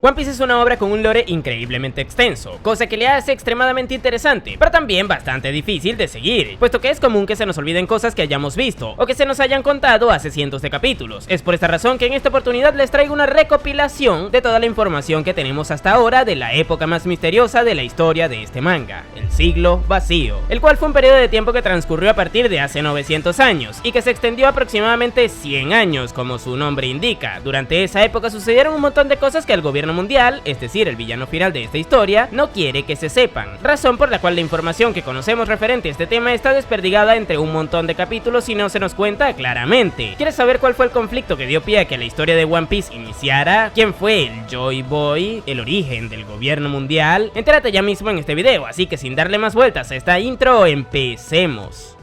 One Piece es una obra con un lore increíblemente extenso, cosa que le hace extremadamente interesante, pero también bastante difícil de seguir, puesto que es común que se nos olviden cosas que hayamos visto, o que se nos hayan contado hace cientos de capítulos. Es por esta razón que en esta oportunidad les traigo una recopilación de toda la información que tenemos hasta ahora de la época más misteriosa de la historia de este manga, el Siglo Vacío, el cual fue un periodo de tiempo que transcurrió a partir de hace 900 años, y que se extendió aproximadamente 100 años, como su nombre indica. Durante esa época sucedieron un montón de cosas que el gobierno mundial, es decir, el villano final de esta historia, no quiere que se sepan, razón por la cual la información que conocemos referente a este tema está desperdigada entre un montón de capítulos y no se nos cuenta claramente. ¿Quieres saber cuál fue el conflicto que dio pie a que la historia de One Piece iniciara? ¿Quién fue el Joy Boy? ¿El origen del gobierno mundial? Entérate ya mismo en este video, así que sin darle más vueltas a esta intro, empecemos.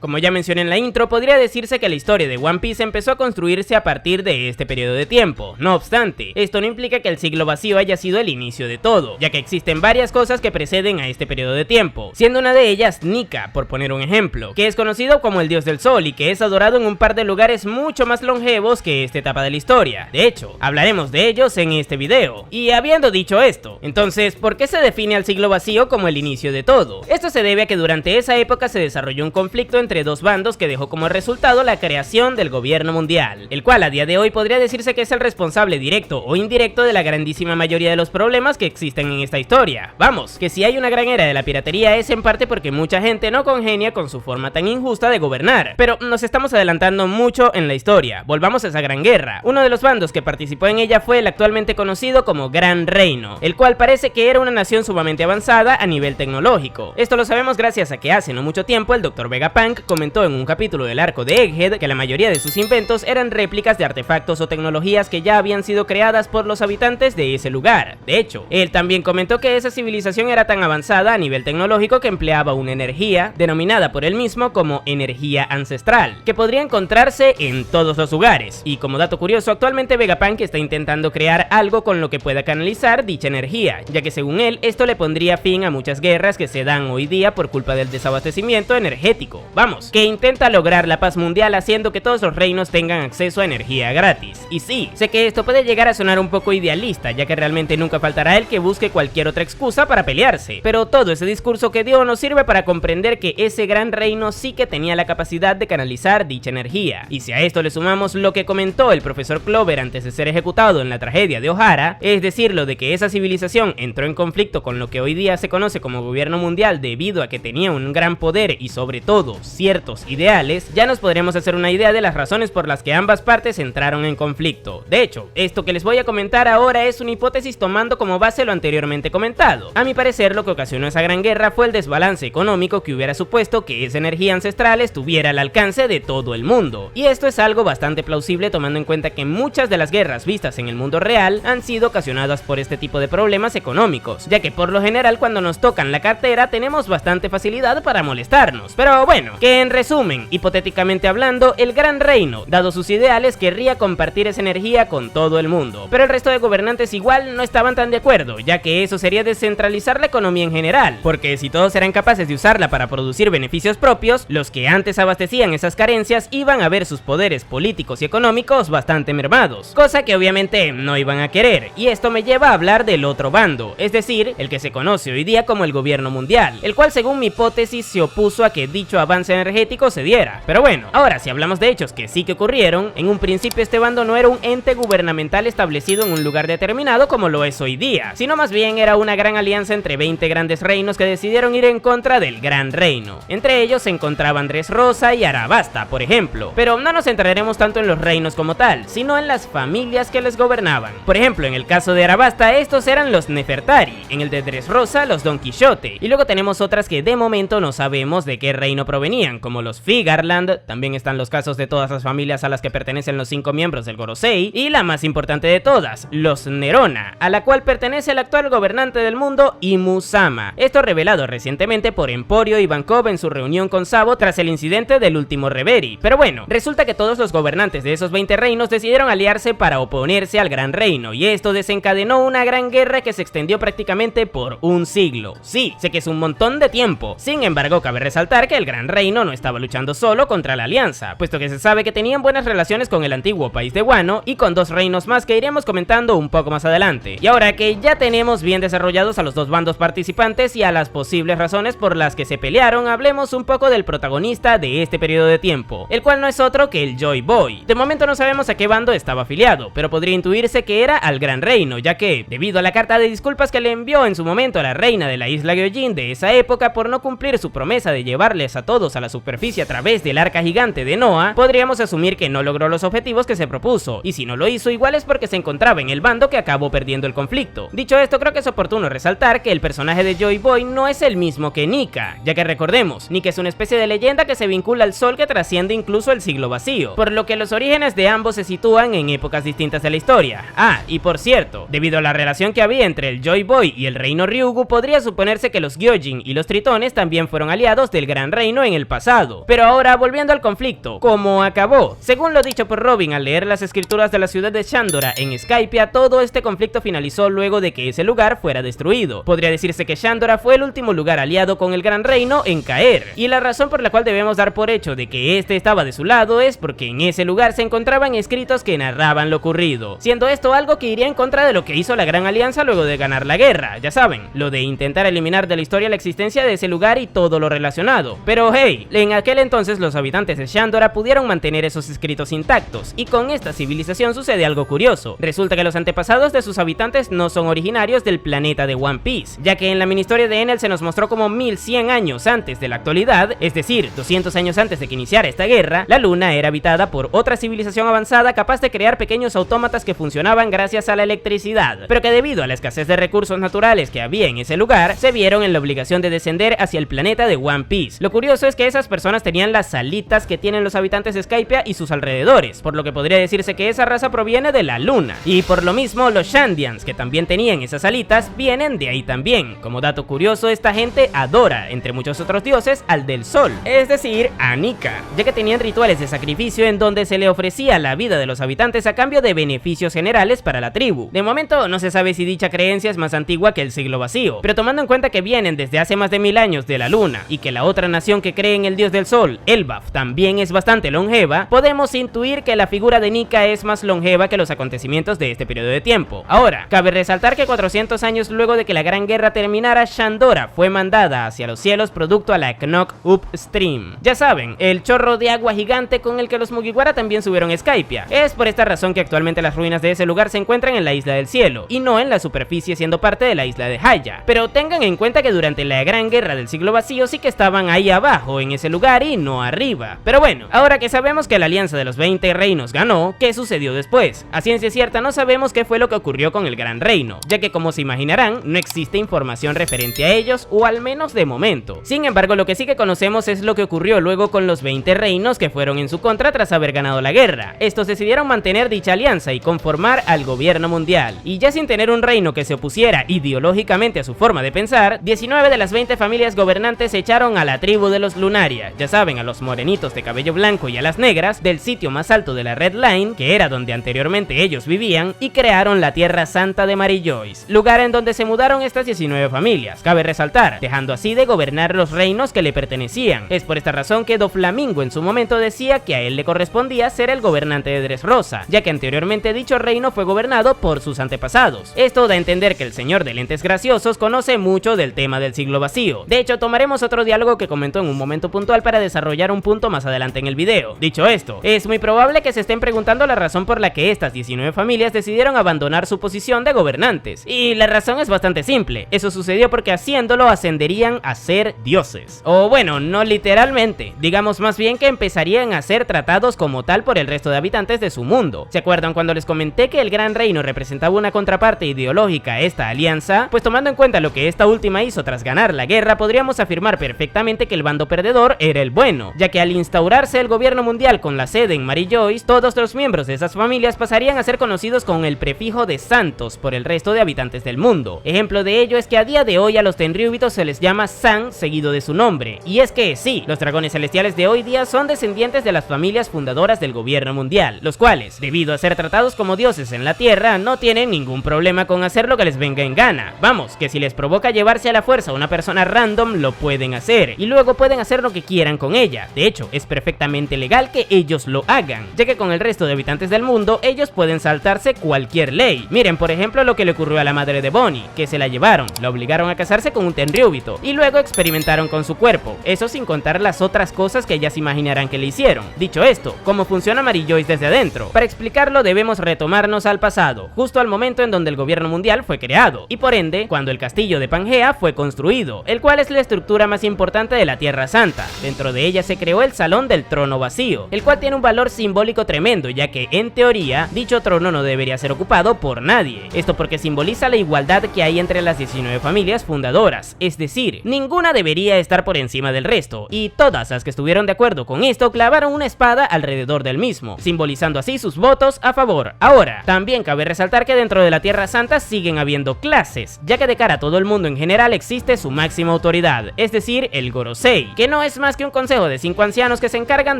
Como ya mencioné en la intro, podría decirse que la historia de One Piece empezó a construirse a partir de este periodo de tiempo. No obstante, esto no implica que el Siglo Vacío haya sido el inicio de todo, ya que existen varias cosas que preceden a este periodo de tiempo, siendo una de ellas Nika, por poner un ejemplo, que es conocido como el dios del sol y que es adorado en un par de lugares mucho más longevos que esta etapa de la historia. De hecho, hablaremos de ellos en este video. Y habiendo dicho esto, entonces, ¿por qué se define al Siglo Vacío como el inicio de todo? Esto se debe a que durante esa época se desarrolló un conflicto entre dos bandos que dejó como resultado la creación del gobierno mundial, el cual a día de hoy podría decirse que es el responsable directo o indirecto de la grandísima mayoría de los problemas que existen en esta historia. Vamos, que si hay una gran era de la piratería es en parte porque mucha gente no congenia con su forma tan injusta de gobernar, pero nos estamos adelantando mucho en la historia. Volvamos a esa gran guerra. Uno de los bandos que participó en ella fue el actualmente conocido como Gran Reino, el cual parece que era una nación sumamente avanzada a nivel tecnológico. Esto lo sabemos gracias a que hace no mucho tiempo el Dr. Vegapunk comentó en un capítulo del arco de Egghead que la mayoría de sus inventos eran réplicas de artefactos o tecnologías que ya habían sido creadas por los habitantes de ese lugar. De hecho, él también comentó que esa civilización era tan avanzada a nivel tecnológico que empleaba una energía, denominada por él mismo como energía ancestral, que podría encontrarse en todos los lugares. Y como dato curioso, actualmente Vegapunk está intentando crear algo con lo que pueda canalizar dicha energía, ya que según él, esto le pondría fin a muchas guerras que se dan hoy día por culpa del desabastecimiento energético. Vamos, que intenta lograr la paz mundial haciendo que todos los reinos tengan acceso a energía gratis. Y sí, sé que esto puede llegar a sonar un poco idealista, ya que realmente nunca faltará el que busque cualquier otra excusa para pelearse, pero todo ese discurso que dio nos sirve para comprender que ese gran reino sí que tenía la capacidad de canalizar dicha energía. Y si a esto le sumamos lo que comentó el profesor Clover antes de ser ejecutado en la tragedia de Ohara, es decir, lo de que esa civilización entró en conflicto con lo que hoy día se conoce como gobierno mundial debido a que tenía un gran poder y sobre todo ciertos ideales, ya nos podremos hacer una idea de las razones por las que ambas partes entraron en conflicto. De hecho, esto que les voy a comentar ahora es una hipótesis tomando como base lo anteriormente comentado. A mi parecer, lo que ocasionó esa gran guerra fue el desbalance económico que hubiera supuesto que esa energía ancestral estuviera al alcance de todo el mundo. Y esto es algo bastante plausible tomando en cuenta que muchas de las guerras vistas en el mundo real han sido ocasionadas por este tipo de problemas económicos, ya que por lo general cuando nos tocan la cartera tenemos bastante facilidad para molestarnos. Pero bueno, que en resumen, hipotéticamente hablando, el Gran Reino, dado sus ideales, querría compartir esa energía con todo el mundo, pero el resto de gobernantes igual no estaban tan de acuerdo, ya que eso sería descentralizar la economía en general, porque si todos eran capaces de usarla para producir beneficios propios, los que antes abastecían esas carencias iban a ver sus poderes políticos y económicos bastante mermados, cosa que obviamente no iban a querer, y esto me lleva a hablar del otro bando, es decir, el que se conoce hoy día como el gobierno mundial, el cual según mi hipótesis se opuso a que dicho avance energético se diera. Pero bueno, ahora si hablamos de hechos que sí que ocurrieron, en un principio este bando no era un ente gubernamental establecido en un lugar determinado como lo es hoy día, sino más bien era una gran alianza entre 20 grandes reinos que decidieron ir en contra del Gran Reino. Entre ellos se encontraban Dressrosa y Arabasta, por ejemplo, pero no nos centraremos tanto en los reinos como tal, sino en las familias que les gobernaban. Por ejemplo, en el caso de Arabasta, estos eran los Nefertari, en el de Dressrosa los Don Quijote, y luego tenemos otras que de momento no sabemos de qué reino provenían, como los Figarland. También están los casos de todas las familias a las que pertenecen los 5 miembros del Gorosei, y la más importante de todas, los Nerona, a la cual pertenece el actual gobernante del mundo, Imu-sama. Esto revelado recientemente por Emporio Ivankov en su reunión con Sabo tras el incidente del último Reverie. Pero bueno, resulta que todos los gobernantes de esos 20 reinos decidieron aliarse para oponerse al Gran Reino, y esto desencadenó una gran guerra que se extendió prácticamente por un siglo. Sí, sé que es un montón de tiempo, sin embargo cabe resaltar que el Gran Reino reino no estaba luchando solo contra la alianza, puesto que se sabe que tenían buenas relaciones con el antiguo país de Wano y con dos reinos más que iremos comentando un poco más adelante. Y ahora que ya tenemos bien desarrollados a los dos bandos participantes y a las posibles razones por las que se pelearon, hablemos un poco del protagonista de este periodo de tiempo, el cual no es otro que el Joy Boy. De momento no sabemos a qué bando estaba afiliado, pero podría intuirse que era al Gran Reino, ya que, debido a la carta de disculpas que le envió en su momento a la reina de la isla Gyojin de esa época por no cumplir su promesa de llevarles a todos a la superficie a través del arca gigante de Noah, podríamos asumir que no logró los objetivos que se propuso, y si no lo hizo igual es porque se encontraba en el bando que acabó perdiendo el conflicto. Dicho esto, creo que es oportuno resaltar que el personaje de Joy Boy no es el mismo que Nika, ya que recordemos, Nika es una especie de leyenda que se vincula al sol que trasciende incluso el siglo vacío, por lo que los orígenes de ambos se sitúan en épocas distintas de la historia. Ah, y por cierto, debido a la relación que había entre el Joy Boy y el reino Ryugu, podría suponerse que los Gyojin y los Tritones también fueron aliados del Gran Reino en el pasado. Pero ahora, volviendo al conflicto, ¿cómo acabó? Según lo dicho por Robin al leer las escrituras de la ciudad de Shandora en Skypiea, todo este conflicto finalizó luego de que ese lugar fuera destruido. Podría decirse que Shandora fue el último lugar aliado con el Gran Reino en caer, y la razón por la cual debemos dar por hecho de que este estaba de su lado es porque en ese lugar se encontraban escritos que narraban lo ocurrido, siendo esto algo que iría en contra de lo que hizo la Gran Alianza luego de ganar la guerra, ya saben, lo de intentar eliminar de la historia la existencia de ese lugar y todo lo relacionado. Pero hey, en aquel entonces los habitantes de Shandora pudieron mantener esos escritos intactos, y con esta civilización sucede algo curioso. Resulta que los antepasados de sus habitantes no son originarios del planeta de One Piece, ya que en la mini historia de Enel se nos mostró como 1100 años antes de la actualidad, es decir, 200 años antes de que iniciara esta guerra, la luna era habitada por otra civilización avanzada capaz de crear pequeños autómatas que funcionaban gracias a la electricidad, pero que debido a la escasez de recursos naturales que había en ese lugar, se vieron en la obligación de descender hacia el planeta de One Piece. Lo curioso es que esas personas tenían las alitas que tienen los habitantes de Skypiea y sus alrededores, por lo que podría decirse que esa raza proviene de la luna, y por lo mismo los Shandians, que también tenían esas alitas, vienen de ahí también. Como dato curioso, esta gente adora, entre muchos otros dioses, al del sol, es decir, a Nika, ya que tenían rituales de sacrificio en donde se le ofrecía la vida de los habitantes a cambio de beneficios generales para la tribu. De momento no se sabe si dicha creencia es más antigua que el siglo vacío, pero tomando en cuenta que vienen desde hace más de 1000 años de la luna y que la otra nación que cree en el dios del sol, Elbaf, también es bastante longeva, podemos intuir que la figura de Nika es más longeva que los acontecimientos de este periodo de tiempo. Ahora, cabe resaltar que 400 años luego de que la Gran Guerra terminara, Shandora fue mandada hacia los cielos producto a la Knock Up Stream. Ya saben, el chorro de agua gigante con el que los Mugiwara también subieron a Skypiea. Es por esta razón que actualmente las ruinas de ese lugar se encuentran en la Isla del Cielo, y no en la superficie siendo parte de la isla de Haya. Pero tengan en cuenta que durante la Gran Guerra del siglo vacío sí que estaban ahí abajo, en ese lugar, y no arriba. Pero bueno, ahora que sabemos que la alianza de los 20 reinos ganó, ¿qué sucedió después? A ciencia cierta no sabemos qué fue lo que ocurrió con el Gran Reino, ya que como se imaginarán, no existe información referente a ellos, o al menos de momento. Sin embargo, lo que sí que conocemos es lo que ocurrió luego con los 20 reinos que fueron en su contra tras haber ganado la guerra. Estos decidieron mantener dicha alianza y conformar al gobierno mundial, y ya sin tener un reino que se opusiera ideológicamente a su forma de pensar, 19 de las 20 familias gobernantes se echaron a la tribu de los Lunaria, ya saben, a los morenitos de cabello blanco y a las negras, del sitio más alto de la Red Line, que era donde anteriormente ellos vivían, y crearon la Tierra Santa de Mary Joyce, lugar en donde se mudaron estas 19 familias, cabe resaltar, dejando así de gobernar los reinos que le pertenecían. Es por esta razón que Doflamingo en su momento decía que a él le correspondía ser el gobernante de Dressrosa, ya que anteriormente dicho reino fue gobernado por sus antepasados. Esto da a entender que el señor de lentes graciosos conoce mucho del tema del siglo vacío. De hecho, tomaremos otro diálogo que comentó en un momento puntual para desarrollar un punto más adelante en el video. Dicho esto, es muy probable que se estén preguntando la razón por la que estas 19 familias decidieron abandonar su posición de gobernantes, y la razón es bastante simple. Eso sucedió porque haciéndolo ascenderían a ser dioses, o bueno, no literalmente, digamos más bien que empezarían a ser tratados como tal por el resto de habitantes de su mundo. ¿Se acuerdan cuando les comenté que el Gran Reino representaba una contraparte ideológica a esta alianza? Pues tomando en cuenta lo que esta última hizo tras ganar la guerra, podríamos afirmar perfectamente que el bando perdedor era el bueno, ya que al instaurarse el gobierno mundial con la sede en Mary Joyce, todos los miembros de esas familias pasarían a ser conocidos con el prefijo de santos por el resto de habitantes del mundo. Ejemplo de ello es que a día de hoy a los Tenryubitos se les llama San seguido de su nombre, y es que sí, los dragones celestiales de hoy día son descendientes de las familias fundadoras del gobierno mundial, los cuales, debido a ser tratados como dioses en la tierra, no tienen ningún problema con hacer lo que les venga en gana. Vamos, que si les provoca llevarse a la fuerza a una persona random, lo pueden hacer, y luego pueden hacer lo que quieran con ella. De hecho, es perfectamente legal que ellos lo hagan, ya que con el resto de habitantes del mundo ellos pueden saltarse cualquier ley. Miren por ejemplo lo que le ocurrió a la madre de Bonnie, que se la llevaron, la obligaron a casarse con un tenryubito y luego experimentaron con su cuerpo, eso sin contar las otras cosas que ellas imaginarán que le hicieron. Dicho esto, ¿cómo funciona Mary Joyce desde adentro? Para explicarlo debemos retomarnos al pasado, justo al momento en donde el gobierno mundial fue creado, y por ende, cuando el castillo de Pangea fue construido, el cual es la estructura más importante de la Tierra Santa. Dentro de ella se creó el Salón del Trono Vacío, el cual tiene un valor simbólico tremendo, ya que en teoría, dicho trono no debería ser ocupado por nadie. Esto porque simboliza la igualdad que hay entre las 19 familias fundadoras, es decir, ninguna debería estar por encima del resto, y todas las que estuvieron de acuerdo con esto clavaron una espada alrededor del mismo, simbolizando así sus votos a favor. Ahora, también cabe resaltar que dentro de la Tierra Santa siguen habiendo clases, ya que de cara a todo el mundo en general existe su máxima autoridad, es decir, el Gorosei, que no es más que un consejo de 5 ancianos que se encargan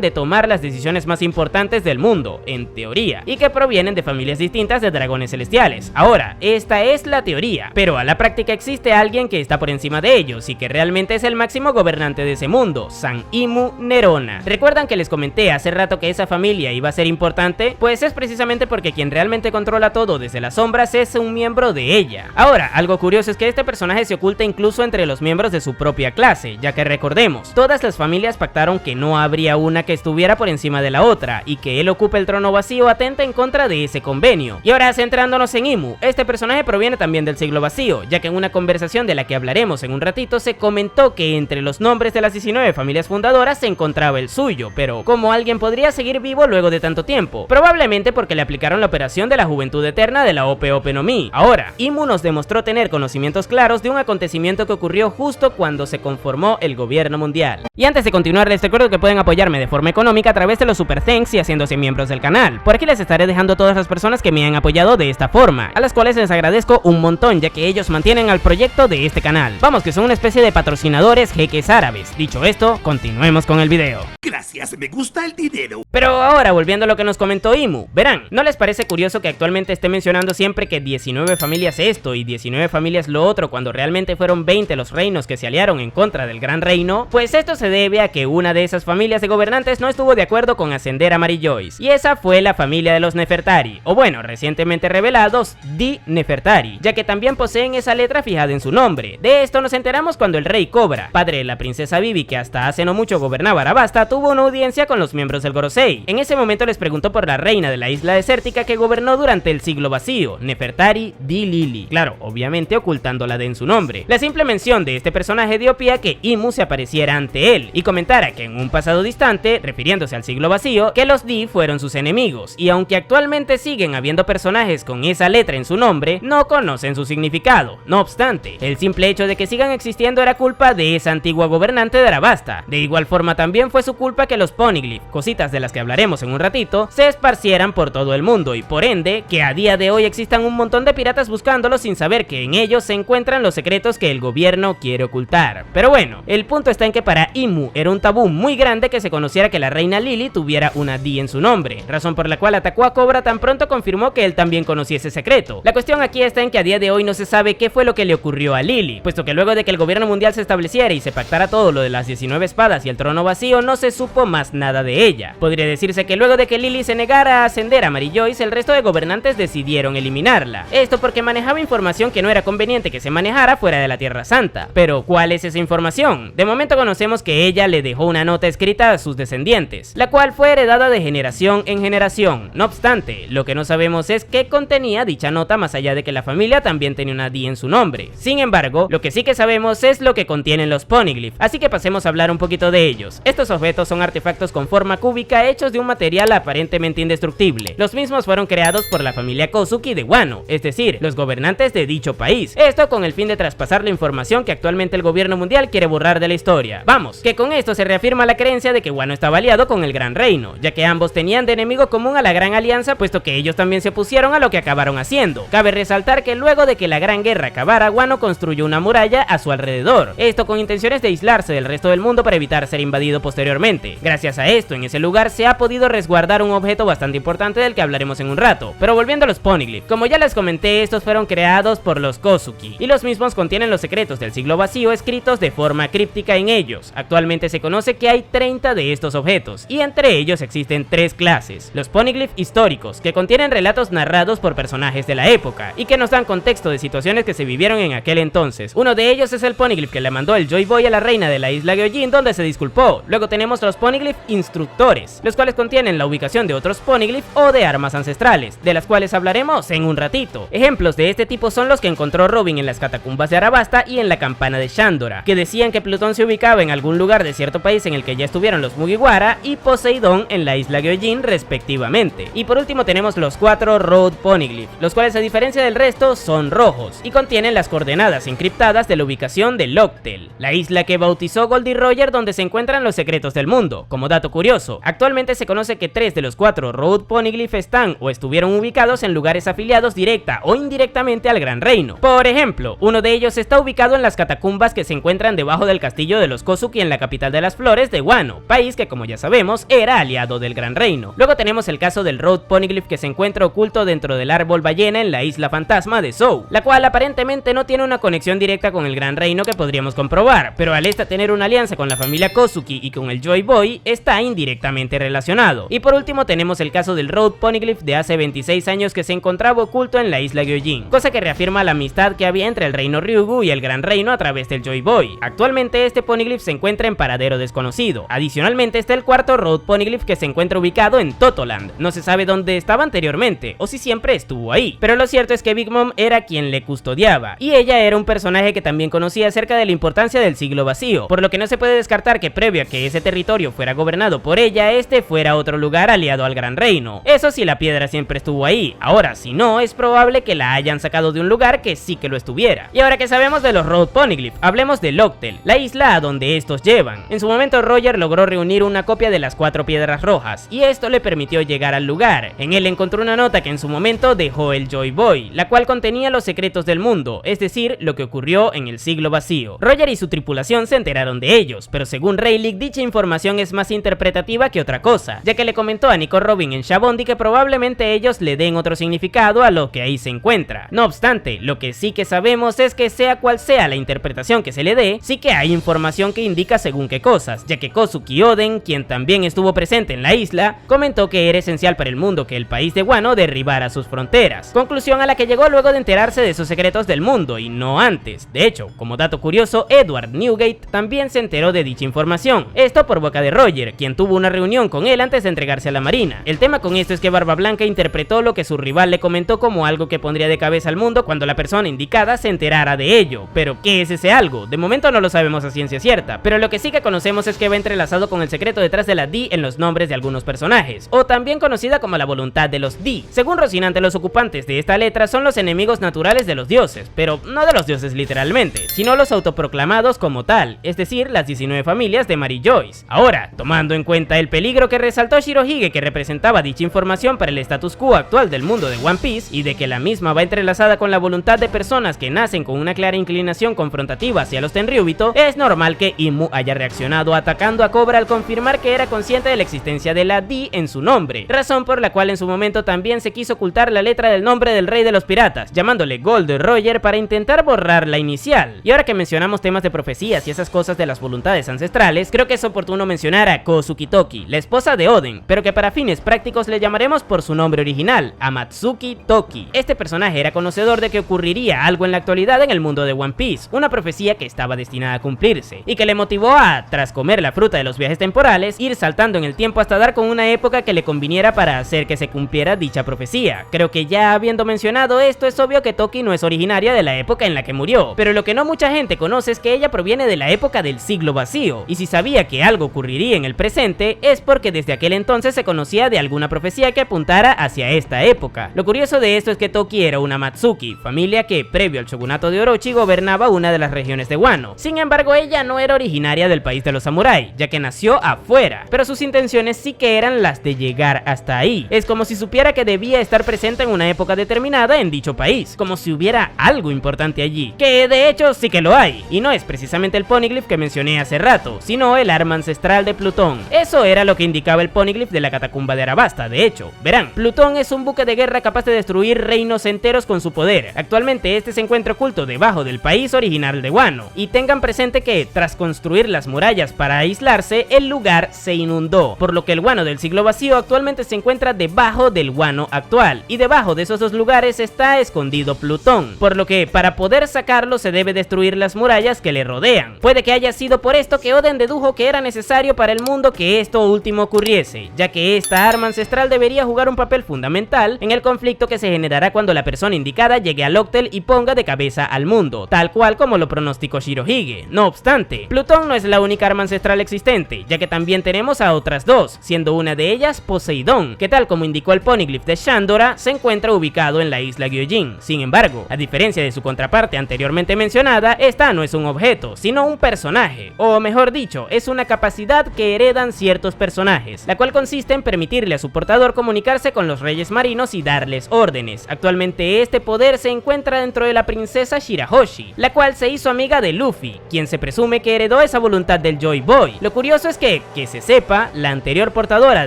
de tomar las decisiones más importantes del mundo, en teoría, y que provienen de familias distintas de dragones celestiales. Ahora, esta es la teoría, pero a la práctica existe alguien que está por encima de ellos y que realmente es el máximo gobernante de ese mundo, San Imu Nerona. ¿Recuerdan que les comenté hace rato que esa familia iba a ser importante? Pues es precisamente porque quien realmente controla todo desde las sombras es un miembro de ella. Ahora, algo curioso es que este personaje se oculta incluso entre los miembros de su propia clase, ya que recordemos, todas las familias pactaron que no habría una que estuviera por encima de la otra, y que él ocupe el trono vacío atenta en contra de ese convenio. Y ahora, centrándonos en Imu, este personaje proviene también del siglo vacío, ya que en una conversación de la que hablaremos en un ratito se comentó que entre los nombres de las 19 familias fundadoras se encontraba el suyo, pero ¿cómo alguien podría seguir vivo luego de tanto tiempo? Probablemente porque le aplicaron la operación de la juventud eterna de la Ope Ope no Mi. Ahora, Imu nos demostró tener conocimientos claros de un acontecimiento que ocurrió justo cuando se conformó el gobierno mundial. Y antes de continuar, les recuerdo que pueden apoyarme de forma económica a través de los super thanks y haciéndose miembros del canal. Por aquí les estaré dejando a todas las personas que me han apoyado de esta forma, a las cuales les agradezco un montón, ya que ellos mantienen al proyecto de este canal. Vamos, que son una especie de patrocinadores jeques árabes. Dicho esto, continuemos con el video. Gracias, me gusta el dinero. Pero ahora, volviendo a lo que nos comentó Imu, verán, ¿no les parece curioso que actualmente esté mencionando siempre que 19 familias esto y 19 familias lo otro, cuando realmente fueron 20 los reinos que se aliaron en contra del Gran Reino? Pues esto se debe a que una de esas familias de gobernantes no estuvo de acuerdo con ascender a Mary Joyce, y esa fue la familia de los Nefertari, o bueno, recientemente revelados, Di Nefertari, ya que también poseen esa letra fijada en su nombre. De esto nos enteramos cuando el rey Cobra, padre de la princesa Vivi, que hasta hace no mucho gobernaba Arabasta, tuvo una audiencia con los miembros del Gorosei. En ese momento les preguntó por la reina de la isla desértica que gobernó durante el siglo vacío, Nefertari Di Lili, claro, obviamente ocultando la D en su nombre. La simple mención de este personaje dio pie a que Imu se apareciera ante él y comentara que en un pasado distante, refiriéndose al siglo vacío, que los Di fueron sus enemigos, y aunque actualmente siguen habiendo personajes con esa letra en su nombre, no conocen su significado. No obstante, el simple hecho de que sigan existiendo era culpa de esa antigua gobernante de Arabasta. De igual forma también fue su culpa que los Poneglyph, cositas de las que hablaremos en un ratito, se esparcieran por todo el mundo, y por ende, que a día de hoy existan un montón de piratas buscándolos sin saber que en ellos se encuentran los secretos que el gobierno quiere ocultar. Pero bueno, el punto está en que para Imu era un tabú muy grande que se conociera que la reina Lili tuviera una D en su nombre, razón por la cual atacó a Cobra tan pronto confirmó que él también conocía ese secreto. La cuestión aquí está en que a día de hoy no se sabe qué fue lo que le ocurrió a Lili, puesto que luego de que el gobierno mundial se estableciera y se pactara todo lo de las 19 espadas y el trono vacío, no se supo más nada de ella. Podría decirse que luego de que Lili se negara a ascender a Mary Joyce, el resto de gobernantes decidieron eliminarla. Esto porque manejaba información que no era conveniente que se manejara fuera de la Tierra Santa. Pero, ¿cuál es esa información? De momento conocemos que ella le dejó una nota escrita a sus descendientes, la cual fue heredada de generación en generación. No obstante, lo que no sabemos es qué contenía dicha nota, más allá de que la familia también tenía una D en su nombre. Sin embargo, lo que sí que sabemos es lo que contienen los Poneglyph, así que pasemos a hablar un poquito de ellos. Estos objetos son artefactos con forma cúbica hechos de un material aparentemente indestructible. Los mismos fueron creados por la familia Kozuki de Wano, es decir, los gobernantes de dicho país. Esto con el fin de traspasar la información que actualmente el gobierno mundial quiere borrar de la historia. Vamos, que con esto se reafirma la creencia de que Wano estaba aliado con el Gran Reino, ya que ambos tenían de enemigo común a la Gran Alianza, puesto que ellos también se opusieron a lo que acabaron haciendo. Cabe resaltar que luego de que la Gran Guerra acabara, Wano construyó una muralla a su alrededor, esto con intenciones de aislarse del resto del mundo para evitar ser invadido posteriormente. Gracias a esto, en ese lugar se ha podido resguardar un objeto bastante importante del que hablaremos en un rato. Pero volviendo a los Poneglyph, como ya les comenté, estos fueron creados por los Kozuki, y los mismos contienen los secretos del siglo vacío escritos de forma críptica en ellos. objetos. Actualmente se conoce que hay 30 de estos objetos, y entre ellos existen 3 clases. Los poneglyphs históricos, que contienen relatos narrados por personajes de la época, y que nos dan contexto de situaciones que se vivieron en aquel entonces. Uno de ellos es el poneglyph que le mandó el Joy Boy a la reina de la isla Gyojin, donde se disculpó. Luego tenemos los poneglyphs instructores, los cuales contienen la ubicación de otros poneglyphs o de armas ancestrales, de las cuales hablaremos en un ratito. Ejemplos de este tipo son los que encontró Robin en las catacumbas de Arabasta y en la campana de Shandora, que decían que Plutón se ubicaba en algún lugar de cierto país en el que ya estuvieron los Mugiwara, y Poseidón en la isla Gyojin respectivamente. Y por último tenemos los 4 Road Poneglyphs, los cuales a diferencia del resto son rojos y contienen las coordenadas encriptadas de la ubicación de Locktel, la isla que bautizó Goldie Roger, donde se encuentran los secretos del mundo. Como dato curioso, actualmente se conoce que 3 de los 4 Road Poneglyphs están o estuvieron ubicados en lugares afiliados directa o indirectamente al Gran Reino. Por ejemplo, uno de ellos está ubicado en las catacumbas que se encuentran debajo del castillo de los Kozuki en la capital de las flores de Wano, país que como ya sabemos era aliado del Gran Reino. Luego tenemos el caso del Road Poneglyph que se encuentra oculto dentro del árbol ballena en la isla fantasma de Zou, la cual aparentemente no tiene una conexión directa con el Gran Reino que podríamos comprobar, pero al esta tener una alianza con la familia Kozuki y con el Joy Boy, está indirectamente relacionado. Y por último tenemos el caso del Road Poneglyph de hace 26 años que se encontraba oculto en la isla Gyojin, cosa que reafirma la amistad que había entre el reino Ryugu y el Gran Reino a través del Joy Boy. Actualmente este poneglyph se encuentra en paradero desconocido. Adicionalmente está el 4 Road Poneglyph que se encuentra ubicado en Totoland. No se sabe dónde estaba anteriormente o si siempre estuvo ahí, pero lo cierto es que Big Mom era quien le custodiaba, y ella era un personaje que también conocía acerca de la importancia del siglo vacío, por lo que no se puede descartar que previo a que ese territorio fuera gobernado por ella, este fuera otro lugar aliado al Gran Reino. Eso si la piedra siempre estuvo ahí. Ahora, si no, es probable que la hayan sacado de un lugar que sí que lo estuviera. Y ahora que sabemos de los Road Poneglyph, hablemos de Locktel, la isla a donde estos llevan. En su momento Roger logró reunir una copia de las 4 piedras rojas, y esto le permitió llegar al lugar. En él encontró una nota que en su momento dejó el Joy Boy, la cual contenía los secretos del mundo, es decir, lo que ocurrió en el siglo vacío. Roger y su tripulación se enteraron de ellos, pero según Rayleigh dicha información es más interpretativa que otra cosa, ya que le comentó a Nico Robin en Shabondi que probablemente ellos le den otro significado a lo que ahí se encuentra. No obstante, lo que sí que sabemos es que sea cual sea la interpretación que se le dé, sí que hay información que indica según qué cosas, ya que Kozuki Oden, quien también estuvo presente en la isla, comentó que era esencial para el mundo que el país de Wano derribara sus fronteras, conclusión a la que llegó luego de enterarse de sus secretos del mundo y no antes. De hecho, como dato curioso, Edward Newgate también se enteró de dicha información, esto por boca de Roger, quien tuvo una reunión con él antes de entregarse a la marina. El tema con esto es que Barba Blanca interpretó lo que su rival le comentó como algo que pondría de cabeza al mundo cuando la persona indicada se enterara de ello. Pero ¿qué es ese algo? De momento no lo sabemos a ciencia cierta, pero lo que sí que conocemos es que va entrelazado con el secreto detrás de la D en los nombres de algunos personajes, o también conocida como la voluntad de los D. Según Rocinante, los ocupantes de esta letra son los enemigos naturales de los dioses, pero no de los dioses literalmente, sino los autoproclamados como tal, es decir, las 19 familias de Mary Joyce. Ahora, tomando en cuenta el peligro que resaltó Shirohige que representaba dicha información para el status quo actual del mundo de One Piece, y de que la misma va entrelazada con la voluntad de personas que nacen con una clara inclinación confrontativa hacia los Tenryubito, es normal que Imu haya reaccionado atacando a Cobra al confirmar que era consciente de la existencia de la D en su nombre, razón por la cual en su momento también se quiso ocultar la letra del nombre del rey de los piratas, llamándole Gold Roger para intentar borrar la inicial. Y ahora que mencionamos temas de profecías y esas cosas de las voluntades ancestrales, creo que es oportuno mencionar a Kozuki Toki, la esposa de Oden, pero que para fines prácticos le llamaremos por su nombre original, Amatsuki Toki. Este personaje era conocedor de que ocurriría algo en la actualidad en el mundo de One Piece, una profecía que estaba destinada a cumplirse, y que le motivó a, tras comer la fruta de los viajes temporales, ir saltando en el tiempo hasta dar con una época que le conviniera para hacer que se cumpliera dicha profecía. Creo que ya habiendo mencionado esto, es obvio que Toki no es originaria de la época en la que murió, pero lo que no mucha gente conoce es que ella proviene de la época del siglo vacío, y si sabía que algo ocurriría en el presente, es porque desde aquel entonces se conocía de alguna profecía que apuntara hacia esta época. Lo curioso de esto es que Toki era una Matsuki, familia que previo al shogunato de Orochi gobernaba una de las regiones de Wano. Sin embargo, ella no era originaria del país de los samuráis, ya que nació afuera, pero sus intenciones sí que eran las de llegar hasta ahí. Es como si supiera que debía estar presente en una época determinada en dicho país, como si hubiera algo importante allí, que de hecho sí que lo hay, y no es precisamente el poneglyph que mencioné hace rato, sino el arma ancestral de Plutón. Eso era lo que indicaba el poneglyph de la catacumba de Arabasta. De hecho, verán, Plutón es un buque de guerra capaz de destruir reinos enteros con su poder. Actualmente este se encuentra oculto debajo del país original de Wano, y tengan presente que tras construir las murallas para aislarse, el lugar se inundó, por lo que el Wano del siglo vacío actualmente se encuentra debajo del Wano actual, y debajo de esos dos lugares está escondido Plutón, por lo que para poder sacarlo se debe destruir las murallas que le rodean. Puede que haya sido por esto que Oden dedujo que era necesario para el mundo que esto último ocurriese, ya que esta arma ancestral debería jugar un papel fundamental en el conflicto que se generará cuando la persona indicada llegue a Locktel y ponga de cabeza al mundo, tal cual como lo pronosticó Shirohige. No obstante, Plutón no es la única arma ancestral existente, ya que también tenemos a otras dos, siendo una de ellas Poseidón, que tal como indicó el poneglyph de Shandora, se encuentra ubicado en la isla Gyojin. Sin embargo, a diferencia de su contraparte anteriormente mencionada, esta no es un objeto, sino un personaje, o mejor dicho, es una capacidad que heredan ciertos personajes, la cual consiste en permitirle a su portador comunicarse con los reyes marinos y darles órdenes. Actualmente este poder se encuentra dentro de la princesa Shirahoshi, la cual se hizo amiga de Luffy, quien se presume que heredó esa voluntad del Joy Boy. Lo curioso es que se sepa, la anterior portadora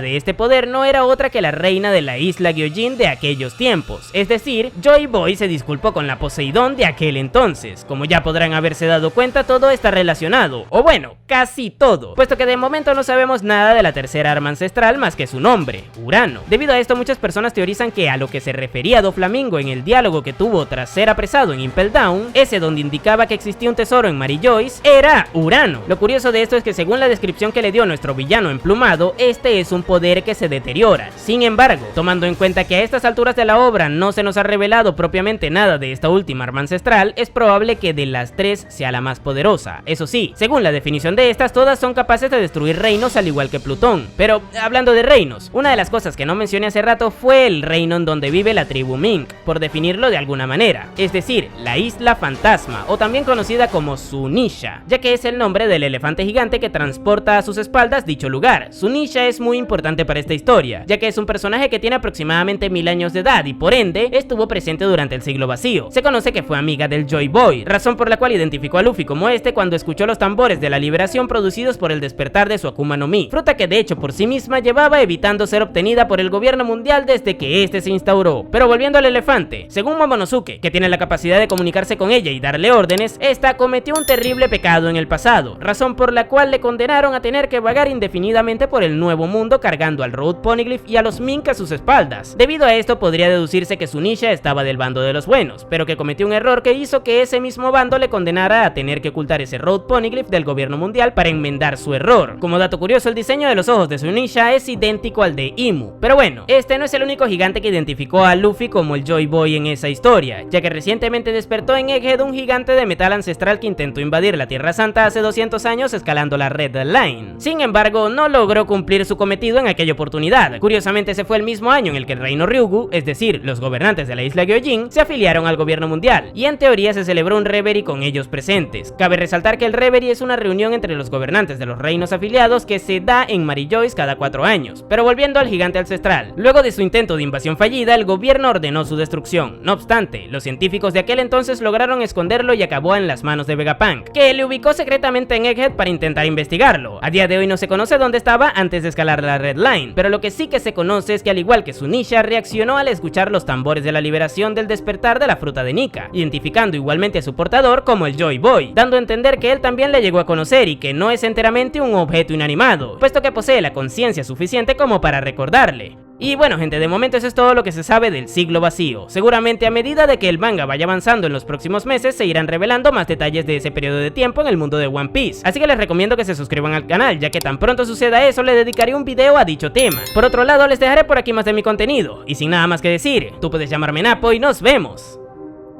de este poder no era otra que la reina de la isla Gyojin de aquellos tiempos, es decir, Joy Boy se disculpó con la Poseidón de aquel entonces. Como ya podrán haberse dado cuenta, todo está relacionado, o bueno, casi todo, puesto que de momento no sabemos nada de la tercera arma ancestral más que su nombre, Urano. Debido a esto, muchas personas teorizan que a lo que se refería Doflamingo en el diálogo que tuvo tras ser apresado en Impel Down, ese donde indicaba que existía un tesoro en Mary Joyce, era Urano. Lo curioso de esto es que según la descripción que le dio nuestro villano emplumado, este es un poder que se deteriora. Sin embargo, tomando en cuenta que a estas alturas de la obra no se nos ha revelado propiamente nada de esta última arma ancestral, es probable que de las tres sea la más poderosa. Eso sí, según la definición de estas, todas son capaces de destruir reinos al igual que Plutón. Pero hablando de reinos, una de las cosas que no mencioné hace rato fue el reino en donde vive la tribu Mink, por definirlo de alguna manera, es decir, la isla fantasma, o también conocida como Zunisha, ya que es el nombre del elefante gigante que transporta a sus espaldas dicho lugar. Zunisha es muy importante para esta historia, ya que es un personaje que tiene aproximadamente 1000 años de edad y por ende estuvo presente durante el siglo vacío. Se conoce que fue amiga del Joy Boy, razón por la cual identificó a Luffy como este cuando escuchó los tambores de la liberación producidos por el despertar de su Akuma no Mi, fruta que de hecho por sí misma llevaba evitando ser obtenida por el gobierno mundial desde que este se instauró. Pero volviendo al elefante, según Momonosuke, que tiene la capacidad de comunicarse con ella y darle órdenes, esta cometió un terrible pecado en el pasado, razón por la cual le condenaron a tener que vagar indefinidamente por el nuevo mundo cargando al Road Poneglyph y a los Mink a sus espaldas. Debido a esto podría deducirse que Zunisha estaba del bando de los buenos, pero que cometió un error que hizo que ese mismo bando le condenara a tener que ocultar ese Road Poneglyph del gobierno mundial para enmendar su error. Como dato curioso, el diseño de los ojos de Zunisha es idéntico al de Imu. Pero bueno, este no es el único gigante que identificó a Luffy como el Joy Boy en esa historia, ya que recientemente despertó en Egghead un gigante de metal ancestral que intentó invadir la Tierra Santa hace 200 años escalando la Red Line. Sin embargo, no logró cumplir su cometido en aquella oportunidad. Curiosamente, ese fue el mismo año en el que el reino Ryugu, es decir, los gobernantes de la isla Gyojin, se afiliaron al gobierno mundial, y en teoría se celebró un reverie con ellos presentes. Cabe resaltar que el reverie es una reunión entre los gobernantes de los reinos afiliados que se da en Mary Joyce cada 4 años. Pero volviendo al gigante ancestral, luego de su intento de invasión fallida, el gobierno ordenó su destrucción. No obstante, los científicos de aquel entonces lograron esconderlo y acabó en las manos de Vegapunk, que le ubicó secretamente en Egghead para intentar investigarlo. A día de hoy no se conoce dónde estaba antes de escalar la Red Line, pero lo que sí que se conoce es que al igual que Zunisha, reaccionó al escuchar los tambores de la liberación del despertar de la fruta de Nika, identificando igualmente a su portador como el Joy Boy, dando a entender que él también le llegó a conocer y que no es enteramente un objeto inanimado, puesto que posee la conciencia suficiente como para recordarle. Y bueno gente, de momento eso es todo lo que se sabe del siglo vacío. Seguramente a medida de que el manga vaya avanzando en los próximos meses se irán revelando más detalles de ese periodo de tiempo en el mundo de One Piece. Así que les recomiendo que se suscriban al canal, ya que tan pronto suceda eso le dedicaré un video a dicho tema. Por otro lado, les dejaré por aquí más de mi contenido. Y sin nada más que decir, tú puedes llamarme Napo y nos vemos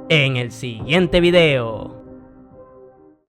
en el siguiente video.